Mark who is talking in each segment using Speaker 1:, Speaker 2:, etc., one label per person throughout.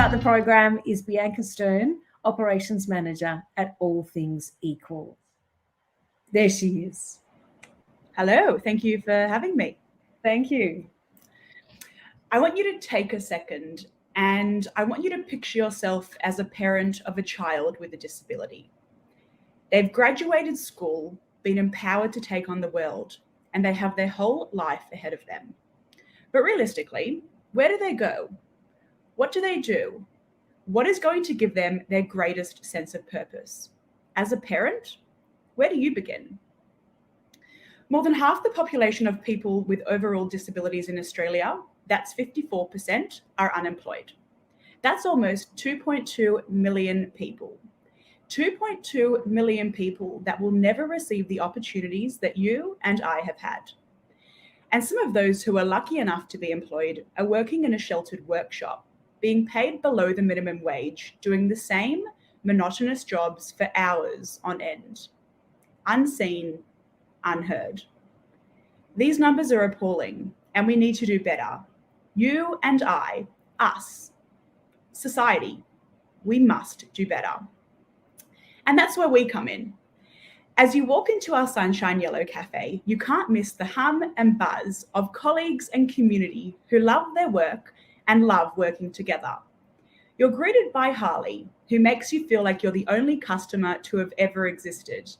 Speaker 1: start the program is Bianca Stern, Operations Manager at All Things Equal. There she is.
Speaker 2: Hello, thank you for having me.
Speaker 1: Thank you.
Speaker 2: I want you to take a second and I want you to picture yourself as a parent of a child with a disability. They've graduated school, been empowered to take on the world, and they have their whole life ahead of them. But realistically, where do they go? What do they do? What is going to give them their greatest sense of purpose? As a parent, where do you begin? More than half the population of people with overall disabilities in Australia, that's 54%, are unemployed. That's almost 2.2 million people. 2.2 million people that will never receive the opportunities that you and I have had. And some of those who are lucky enough to be employed are working in a sheltered workshop, being paid below the minimum wage, doing the same monotonous jobs for hours on end. Unseen, unheard. These numbers are appalling, and we need to do better. You and I, us, society, we must do better. And that's where we come in. As you walk into our Sunshine Yellow Cafe, you can't miss the hum and buzz of colleagues and community who love their work and love working together. You're greeted by Harley, who makes you feel like you're the only customer to have ever existed.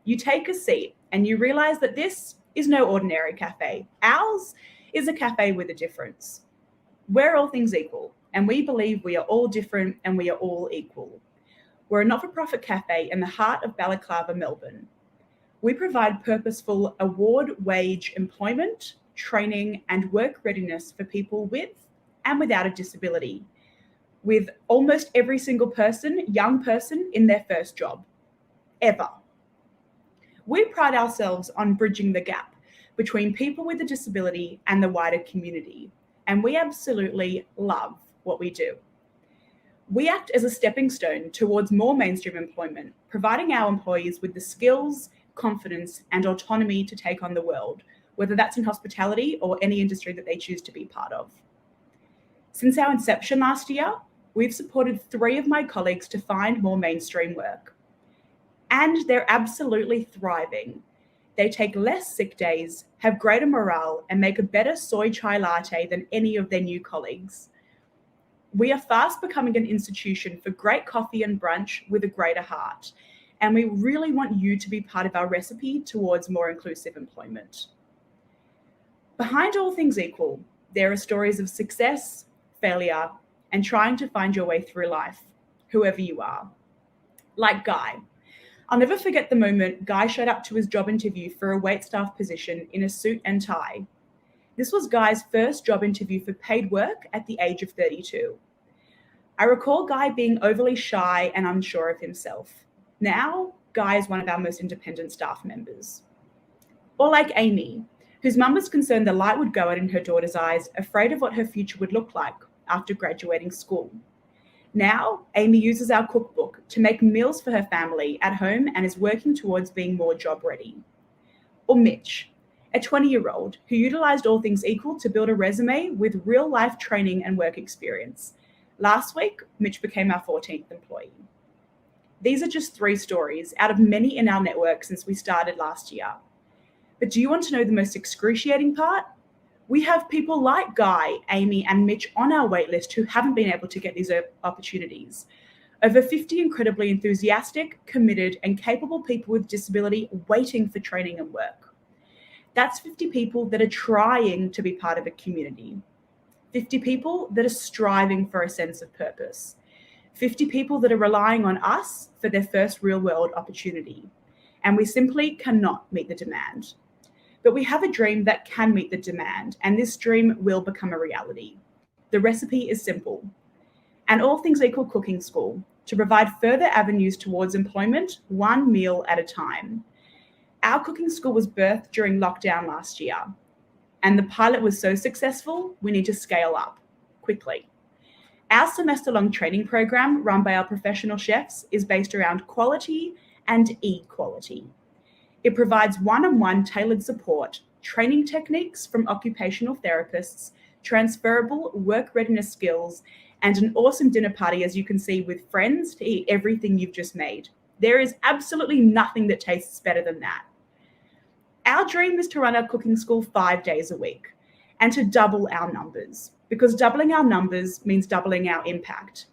Speaker 2: You take a seat and you realize that this is no ordinary cafe. Ours is a cafe with a difference. We're all things equal, and we believe we are all different and we are all equal. We're a not-for-profit cafe in the heart of Balaclava, Melbourne. We provide purposeful award-wage employment, training, and work readiness for people with and without a disability, with almost every single young person in their first job, ever. We pride ourselves on bridging the gap between people with a disability and the wider community, and we absolutely love what we do. We act as a stepping stone towards more mainstream employment, providing our employees with the skills, confidence, and autonomy to take on the world, whether that's in hospitality or any industry that they choose to be part of. Since our inception last year, we've supported 3 of my colleagues to find more mainstream work. And they're absolutely thriving. They take less sick days, have greater morale, and make a better soy chai latte than any of their new colleagues. We are fast becoming an institution for great coffee and brunch with a greater heart, and we really want you to be part of our recipe towards more inclusive employment. Behind All Things Equal, there are stories of success, failure, and trying to find your way through life, whoever you are. Like Guy. I'll never forget the moment Guy showed up to his job interview for a waitstaff position in a suit and tie. This was Guy's first job interview for paid work at the age of 32. I recall Guy being overly shy and unsure of himself. Now, Guy is one of our most independent staff members. Or like Amy, whose mum was concerned the light would go out in her daughter's eyes, afraid of what her future would look like after graduating school. Now, Amy uses our cookbook to make meals for her family at home and is working towards being more job ready. Or Mitch, a 20-year-old who utilised All Things Equal to build a resume with real-life training and work experience. Last week, Mitch became our 14th employee. These are just 3 stories out of many in our network since we started last year. But do you want to know the most excruciating part? We have people like Guy, Amy, and Mitch on our waitlist who haven't been able to get these opportunities. Over 50 incredibly enthusiastic, committed, and capable people with disability waiting for training and work. That's 50 people that are trying to be part of a community. 50 people that are striving for a sense of purpose. 50 people that are relying on us for their first real-world opportunity. And we simply cannot meet the demand. But we have a dream that can meet the demand, and this dream will become a reality. The recipe is simple. An All Things Equal cooking school to provide further avenues towards employment, one meal at a time. Our cooking school was birthed during lockdown last year, and the pilot was so successful, we need to scale up quickly. Our semester-long training program run by our professional chefs is based around quality and equality. It provides one-on-one tailored support, training techniques from occupational therapists, transferable work readiness skills, and an awesome dinner party, as you can see, with friends to eat everything you've just made. There is absolutely nothing that tastes better than that. Our dream is to run our cooking school 5 days a week and to double our numbers, because doubling our numbers means doubling our impact.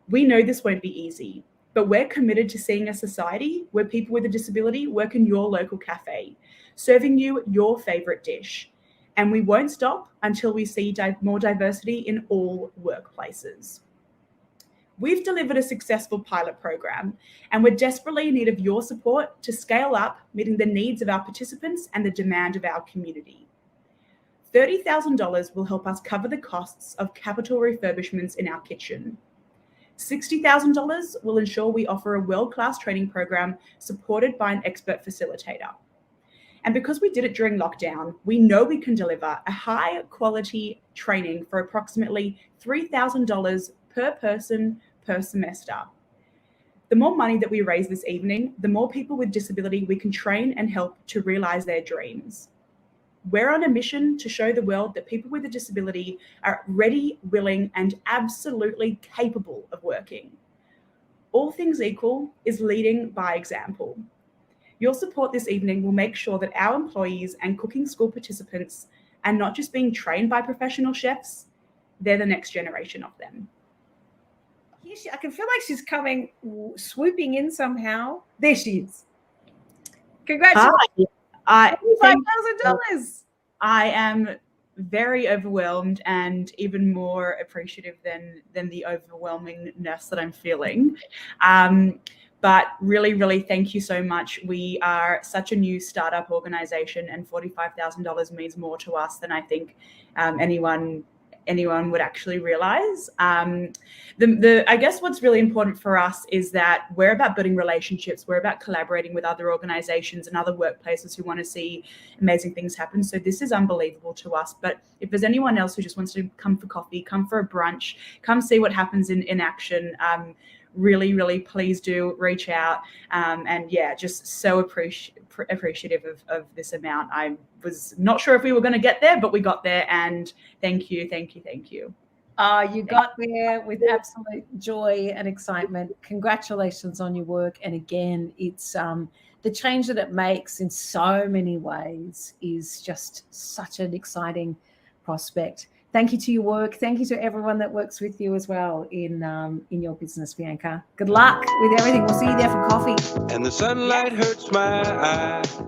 Speaker 2: We know this won't be easy, but we're committed to seeing a society where people with a disability work in your local cafe, serving you your favorite dish. And we won't stop until we see more diversity in all workplaces. We've delivered a successful pilot program, and we're desperately in need of your support to scale up, meeting the needs of our participants and the demand of our community. $30,000 will help us cover the costs of capital refurbishments in our kitchen. $60,000 will ensure we offer a world-class training program supported by an expert facilitator. And because we did it during lockdown, we know we can deliver a high-quality training for approximately $3,000 per person per semester. The more money that we raise this evening, the more people with disability we can train and help to realize their dreams. We're on a mission to show the world that people with a disability are ready, willing, and absolutely capable of working. All Things Equal is leading by example. Your support this evening will make sure that our employees and cooking school participants are not just being trained by professional chefs, they're the next generation of them.
Speaker 1: I can feel like she's coming, swooping in somehow. There she is. Congratulations. $5,000.
Speaker 2: I am very overwhelmed and even more appreciative than the overwhelmingness that I'm feeling. But really, really thank you so much. We are such a new startup organization, and $45,000 means more to us than I think anyone would actually realize. I guess what's really important for us is that we're about building relationships. We're about collaborating with other organizations and other workplaces who want to see amazing things happen. So this is unbelievable to us. But if there's anyone else who just wants to come for coffee, come for a brunch, come see what happens in action, really, really please do reach out. And yeah, just so appreciative of this amount. I was not sure if we were going to get there, but we got there, and thank you.
Speaker 1: You got there with absolute joy and excitement. Congratulations on your work. And again, it's the change that it makes in so many ways is just such an exciting prospect. Thank you to your work. Thank you to everyone that works with you as well in your business, Bianca. Good luck with everything. We'll see you there for coffee.
Speaker 3: And the sunlight hurts my eyes.